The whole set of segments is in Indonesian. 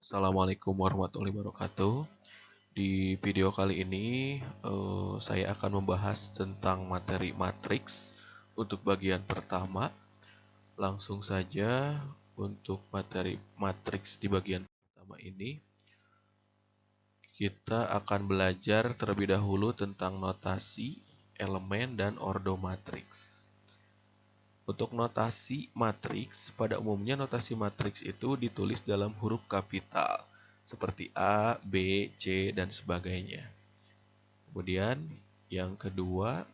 Assalamualaikum warahmatullahi wabarakatuh. Di video kali ini, saya akan membahas tentang materi matriks untuk bagian pertama. Langsung saja untuk materi matriks di bagian pertama ini, kita akan belajar terlebih dahulu tentang notasi, elemen, dan ordo matriks. Untuk notasi matriks, pada umumnya notasi matriks itu ditulis dalam huruf kapital, seperti A, B, C, dan sebagainya. Kemudian, yang kedua,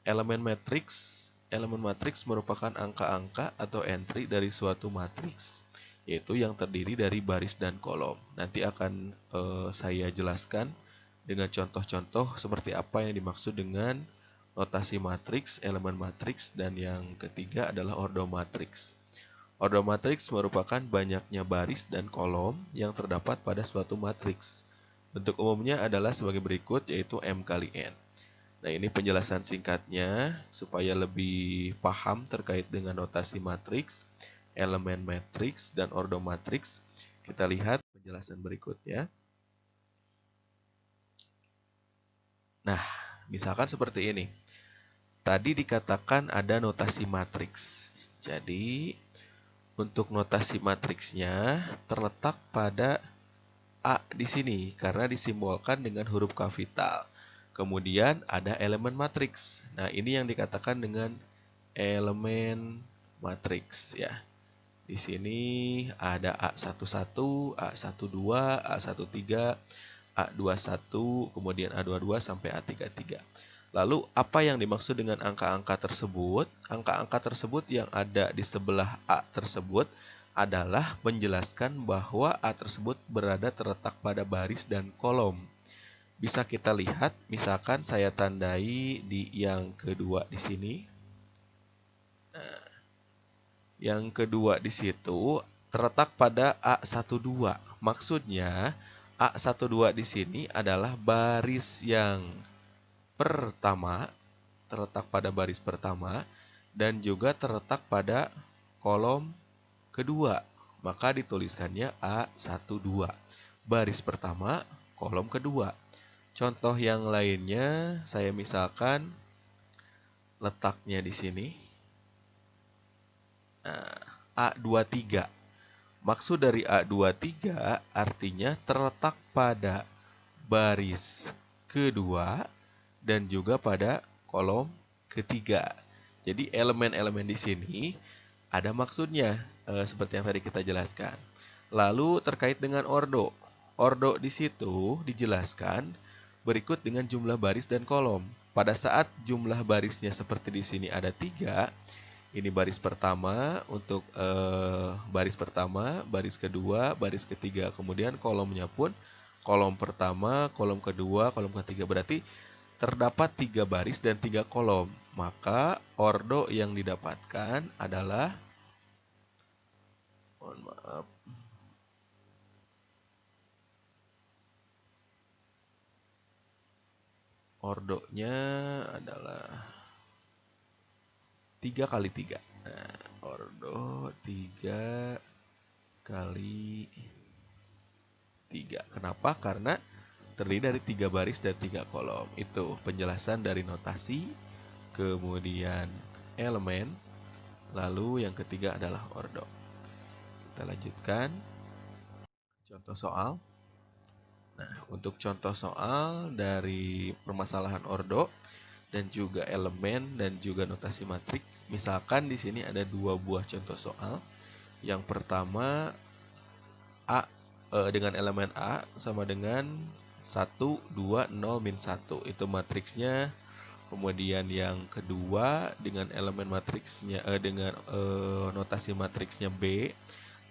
elemen matriks. Elemen matriks merupakan angka-angka atau entry dari suatu matriks, yaitu yang terdiri dari baris dan kolom. Nanti akan saya jelaskan dengan contoh-contoh seperti apa yang dimaksud dengan notasi matriks, elemen matriks, dan yang ketiga adalah ordo matriks. Ordo matriks merupakan banyaknya baris dan kolom yang terdapat pada suatu matriks. Bentuk umumnya adalah sebagai berikut, yaitu M kali N. Nah, ini penjelasan singkatnya supaya lebih paham terkait dengan notasi matriks, elemen matriks, dan ordo matriks. Kita lihat penjelasan berikutnya. Nah, misalkan seperti ini. Tadi dikatakan ada notasi matriks. Jadi, untuk notasi matriksnya terletak pada A di sini karena disimbolkan dengan huruf kapital. Kemudian ada elemen matriks. Nah, ini yang dikatakan dengan elemen matriks ya. Di sini ada A11, A12, A13, A21, kemudian A22 sampai A33. Lalu apa yang dimaksud dengan angka-angka tersebut? Angka-angka tersebut yang ada di sebelah A tersebut adalah menjelaskan bahwa A tersebut berada terletak pada baris dan kolom. Bisa kita lihat, misalkan saya tandai di yang kedua di sini. Nah, yang kedua di situ terletak pada A12. Maksudnya A12 di sini adalah baris yang pertama, terletak pada baris pertama, dan juga terletak pada kolom kedua. Maka dituliskannya A12. Baris pertama, kolom kedua. Contoh yang lainnya, saya misalkan letaknya di sini. Nah, A23. Maksud dari A23 artinya terletak pada baris kedua dan juga pada kolom ketiga. Jadi elemen-elemen di sini ada maksudnya, seperti yang tadi kita jelaskan. Lalu terkait dengan ordo. Ordo di situ dijelaskan berikut dengan jumlah baris dan kolom. Pada saat jumlah barisnya seperti di sini ada 3, ini baris pertama untuk baris pertama, baris kedua, baris ketiga. Kemudian kolomnya pun kolom pertama, kolom kedua, kolom ketiga. Berarti terdapat 3 baris dan 3 kolom. Maka ordo yang didapatkan adalah, mohon maaf, ordonya adalah 3 kali 3. Nah, ordo 3 kali 3. Kenapa? Karena terdiri dari 3 baris dan 3 kolom. Itu penjelasan dari notasi, kemudian elemen, lalu yang ketiga adalah ordo. Kita lanjutkan contoh soal. Nah, untuk contoh soal dari permasalahan ordo dan juga elemen dan juga notasi matrik, misalkan di sini ada 2 buah contoh soal. Yang pertama A dengan elemen A sama dengan 1, 2, 0, min 1. Itu matriksnya. Kemudian yang kedua dengan elemen matriksnya dengan notasi matriksnya B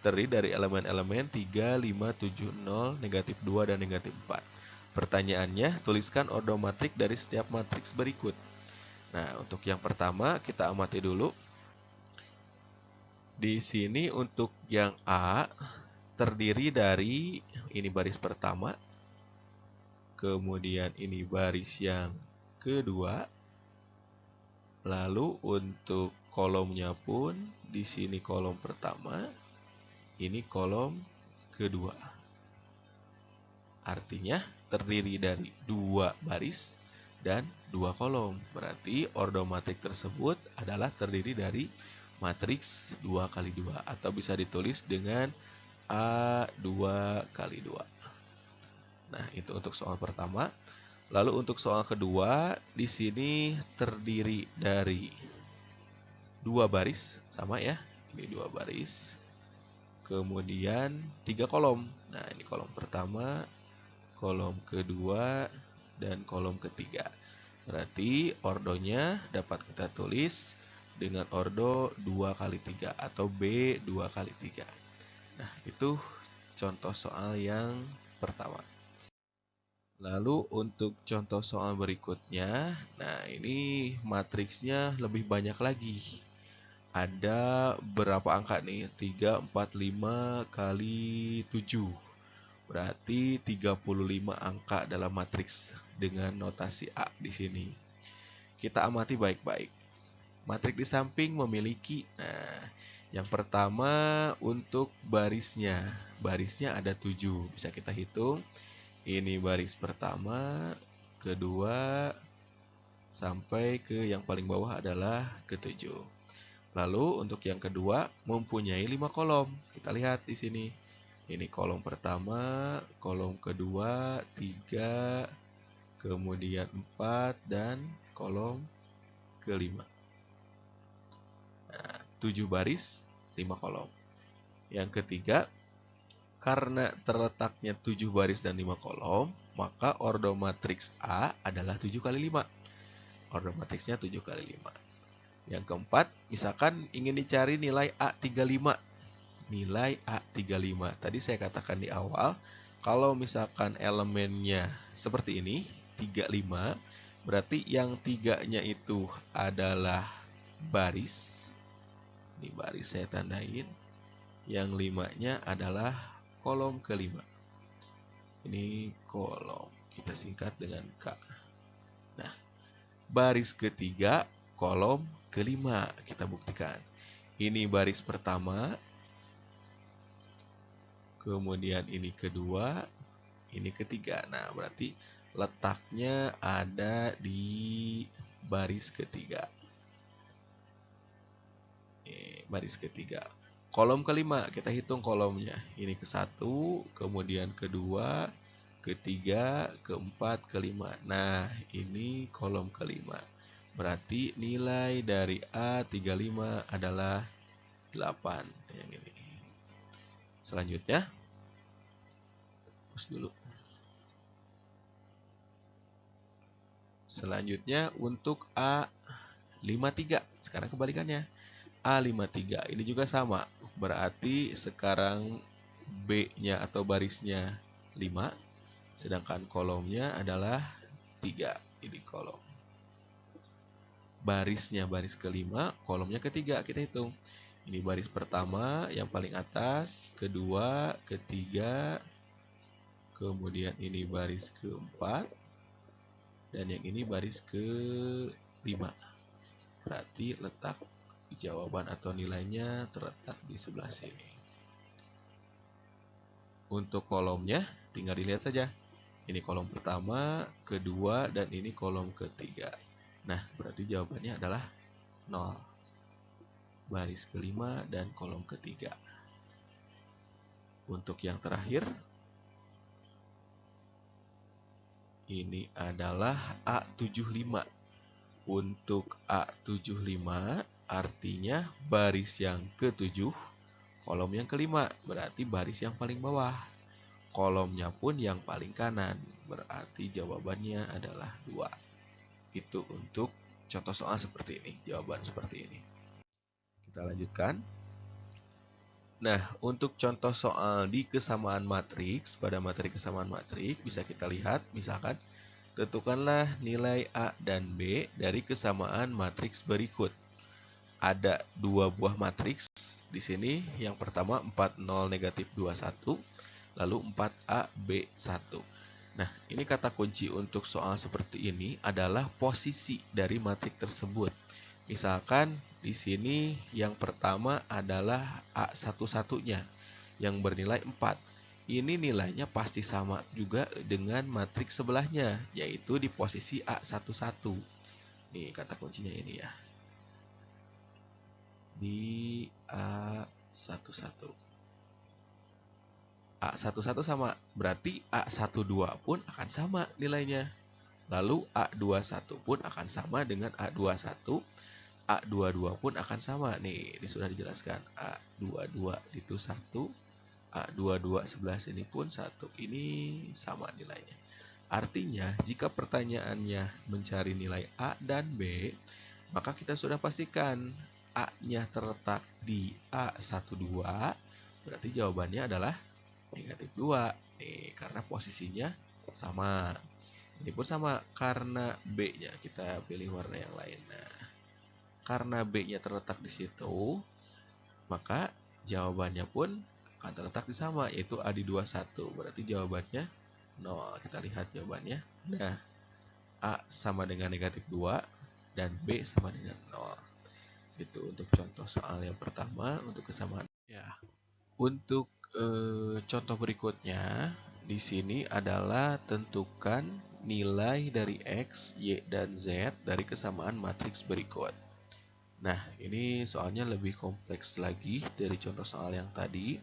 terdiri dari elemen-elemen 3, 5, 7, 0, negatif 2, dan negatif 4. Pertanyaannya, tuliskan ordo matrik dari setiap matriks berikut. Nah, untuk yang pertama kita amati dulu. Di sini untuk yang A terdiri dari ini baris pertama, kemudian ini baris yang kedua, lalu untuk kolomnya pun di sini kolom pertama, ini kolom kedua. Artinya terdiri dari 2 baris dan 2 kolom. Berarti ordo matrik tersebut adalah terdiri dari matriks 2 kali 2 atau bisa ditulis dengan A2 kali 2. Nah, itu untuk soal pertama. Lalu untuk soal kedua, di sini terdiri dari 2 baris, sama ya. Ini 2 baris. Kemudian 3 kolom. Nah, ini kolom pertama, kolom kedua, dan kolom ketiga. Berarti ordonya dapat kita tulis dengan ordo 2 kali 3 atau B2 kali 3. Nah, itu contoh soal yang pertama. Lalu untuk contoh soal berikutnya, nah ini matriksnya lebih banyak lagi. Ada berapa angka nih? 3, 4, 5 kali 7. Berarti 35 angka dalam matriks dengan notasi A di sini. Kita amati baik-baik. Matriks di samping memiliki, nah, yang pertama untuk barisnya. Barisnya ada 7, bisa kita hitung. Ini baris pertama, kedua, sampai ke yang paling bawah adalah ke-7. Lalu untuk yang kedua mempunyai 5 kolom. Kita lihat di sini. Ini kolom pertama, kolom kedua, 3, kemudian 4, dan kolom kelima. Nah, 7 baris, 5 kolom. Yang ketiga, karena terletaknya 7 baris dan 5 kolom, maka ordo matriks A adalah 7 kali 5. Ordo matriksnya 7 kali 5. Yang keempat, misalkan ingin dicari nilai A35. Nilai A35. Tadi saya katakan di awal, kalau misalkan elemennya seperti ini, 35, berarti yang 3-nya itu adalah baris. Ini baris saya tandain. Yang 5-nya adalah kolom kelima. Ini kolom, kita singkat dengan K. Nah, baris ketiga, kolom kelima, kita buktikan. Ini baris pertama, kemudian ini kedua, ini ketiga. Nah, berarti letaknya ada di baris ketiga. Baris ketiga. Kolom kelima, kita hitung kolomnya. Ini ke-1, kemudian kedua, ketiga, keempat, kelima. Nah, ini kolom kelima. Berarti nilai dari A35 adalah 8. Yang ini. Selanjutnya, hapus dulu. Selanjutnya untuk A53. Sekarang kebalikannya. A53 ini juga sama, berarti sekarang B-nya atau barisnya 5, sedangkan kolomnya adalah 3. Ini kolom. Barisnya baris kelima, kolomnya ketiga, kita hitung. Ini baris pertama yang paling atas, kedua, ketiga, kemudian ini baris keempat, dan yang ini baris kelima. Berarti letak jawaban atau nilainya terletak di sebelah sini. Untuk kolomnya tinggal dilihat saja. Ini kolom pertama, kedua, dan ini kolom ketiga. Nah, berarti jawabannya adalah 0. Baris kelima dan kolom ketiga. Untuk yang terakhir, ini adalah A75. Untuk A75 artinya baris yang ke-7, kolom yang kelima, berarti baris yang paling bawah. Kolomnya pun yang paling kanan, berarti jawabannya adalah 2. Itu untuk contoh soal seperti ini, jawaban seperti ini. Kita lanjutkan. Nah, untuk contoh soal di kesamaan matriks, pada materi kesamaan matriks, bisa kita lihat, misalkan, tentukanlah nilai A dan B dari kesamaan matriks berikut. Ada 2 buah matriks di sini. Yang pertama 40 negatif 21, lalu 4AB1. Nah, ini kata kunci untuk soal seperti ini adalah posisi dari matriks tersebut. Misalkan di sini yang pertama adalah A1-1-nya yang bernilai 4. ini nilainya pasti sama juga dengan matriks sebelahnya, yaitu di posisi A11. Nih kata kuncinya ini ya. Di A11. A11 sama, berarti A12 pun akan sama nilainya. Lalu A21 pun akan sama dengan A21. A22 pun akan sama. Nih, ini sudah dijelaskan. A22 itu 1. A22 sebelah sini pun 1. Ini sama nilainya. Artinya, jika pertanyaannya mencari nilai A dan B, maka kita sudah pastikan A-nya terletak di A12, berarti jawabannya adalah negatif 2. Nih, karena posisinya sama. Ini pun sama karena B-nya kita pilih warna yang lain. Nah, karena B-nya terletak di situ, maka jawabannya pun akan terletak di sama, yaitu A di 21. Berarti jawabannya 0. Kita lihat jawabannya. Nah, A sama dengan negatif 2 dan B sama dengan 0. Itu untuk contoh soal yang pertama untuk kesamaan. Ya. Untuk contoh berikutnya di sini adalah tentukan nilai dari X, Y, dan Z dari kesamaan matriks berikut. Nah, ini soalnya lebih kompleks lagi dari contoh soal yang tadi.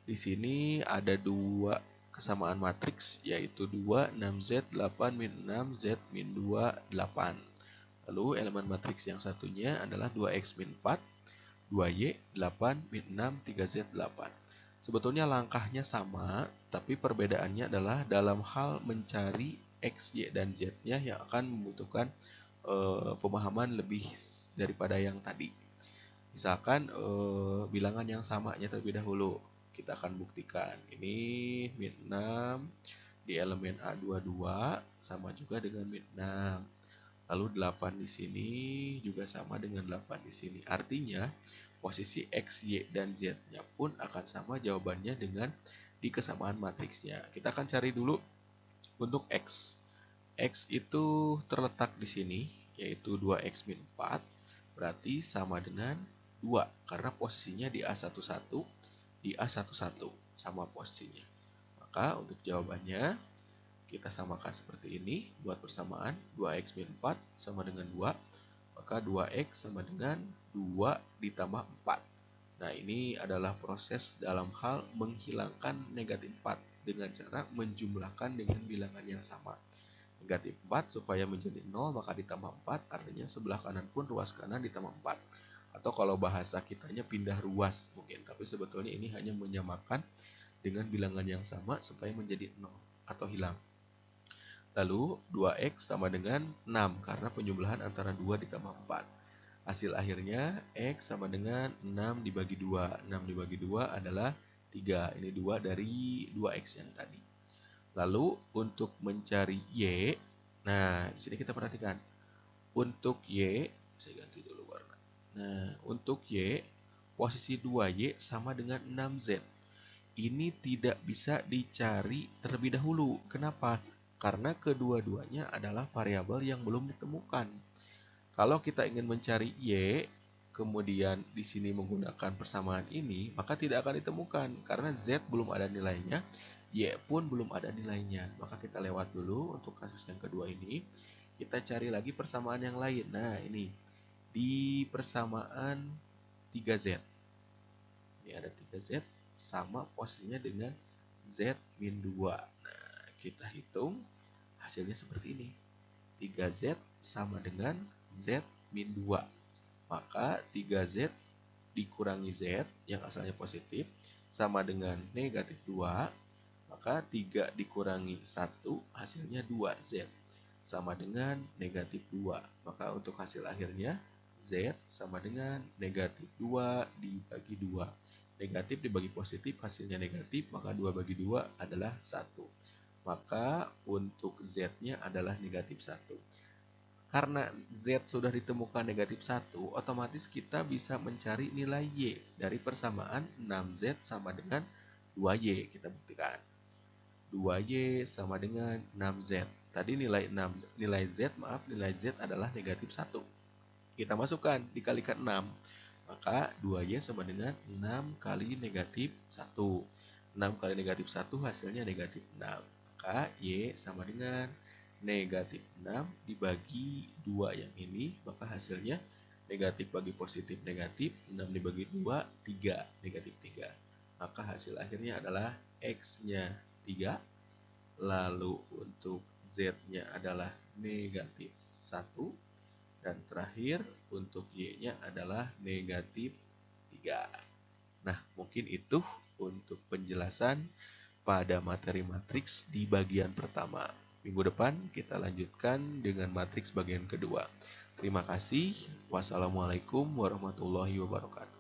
Di sini ada dua kesamaan matriks, yaitu 2, 6Z, 8, min 6, Z, min 2, 8. Lalu elemen matriks yang satunya adalah 2X, min 4, 2Y, 8, min 6, 3Z, 8. Sebetulnya langkahnya sama, tapi perbedaannya adalah dalam hal mencari X, Y, dan Z-nya yang akan membutuhkan pemahaman lebih daripada yang tadi. Misalkan bilangan yang samanya terlebih dahulu. Kita akan buktikan. Ini min 6 di elemen A22 sama juga dengan min 6. Lalu 8 di sini juga sama dengan 8 di sini. Artinya posisi X, Y, dan Z-nya pun akan sama jawabannya dengan di kesamaan matriksnya. Kita akan cari dulu untuk X. X itu terletak di sini, yaitu 2X min 4, berarti sama dengan 2, karena posisinya di A11, di A11, sama posisinya. Maka untuk jawabannya, kita samakan seperti ini, buat persamaan, 2X min 4 sama dengan 2, maka 2X sama dengan 2 ditambah 4. Nah, ini adalah proses dalam hal menghilangkan negatif 4 dengan cara menjumlahkan dengan bilangan yang sama. Negatif 4 supaya menjadi 0 maka ditambah 4, artinya sebelah kanan pun ruas kanan ditambah 4. Atau kalau bahasa kitanya pindah ruas mungkin, tapi sebetulnya ini hanya menyamakan dengan bilangan yang sama supaya menjadi 0 atau hilang. Lalu 2X sama dengan 6 karena penjumlahan antara 2 ditambah 4. Hasil akhirnya X sama dengan 6 dibagi 2. 6 dibagi 2 adalah 3. Ini 2 dari 2X yang tadi. Lalu untuk mencari Y, nah di sini kita perhatikan. Untuk Y, saya ganti dulu warna. Nah, untuk Y, posisi 2Y sama dengan 6Z. Ini tidak bisa dicari terlebih dahulu. Kenapa? Karena kedua-duanya adalah variabel yang belum ditemukan. Kalau kita ingin mencari Y, kemudian di sini menggunakan persamaan ini, maka tidak akan ditemukan karena Z belum ada nilainya, Y pun belum ada nilainya. Maka kita lewat dulu untuk kasus yang kedua ini. Kita cari lagi persamaan yang lain. Nah, ini di persamaan 3Z. Ini ada 3Z sama posisinya dengan Z min 2. Nah, kita hitung hasilnya seperti ini. 3Z sama dengan Z min 2. Maka 3Z dikurangi Z yang asalnya positif sama dengan negatif 2. Maka 3 dikurangi 1 hasilnya 2Z sama dengan negatif 2. Maka untuk hasil akhirnya Z sama dengan negatif 2 dibagi 2. Negatif dibagi positif hasilnya negatif, maka 2 bagi 2 adalah 1. Maka untuk Z-nya adalah negatif 1. Karena Z sudah ditemukan negatif 1, otomatis kita bisa mencari nilai Y dari persamaan 6Z sama dengan 2Y. Kita buktikan. 2Y sama dengan 6Z. Tadi nilai nilai Z adalah negatif 1. Kita masukkan, dikalikan 6. Maka 2Y sama dengan 6 kali negatif 1. 6 kali negatif 1 hasilnya negatif 6. Maka Y sama dengan negatif 6 dibagi 2 yang ini, maka hasilnya negatif bagi positif negatif, 6 dibagi 2, 3, negatif 3. Maka hasil akhirnya adalah X-nya 3, lalu untuk Z-nya adalah negatif 1, dan terakhir untuk Y-nya adalah negatif 3. Nah, mungkin itu untuk penjelasan pada materi matriks di bagian pertama. Minggu depan kita lanjutkan dengan matriks bagian kedua. Terima kasih. Wassalamualaikum warahmatullahi wabarakatuh.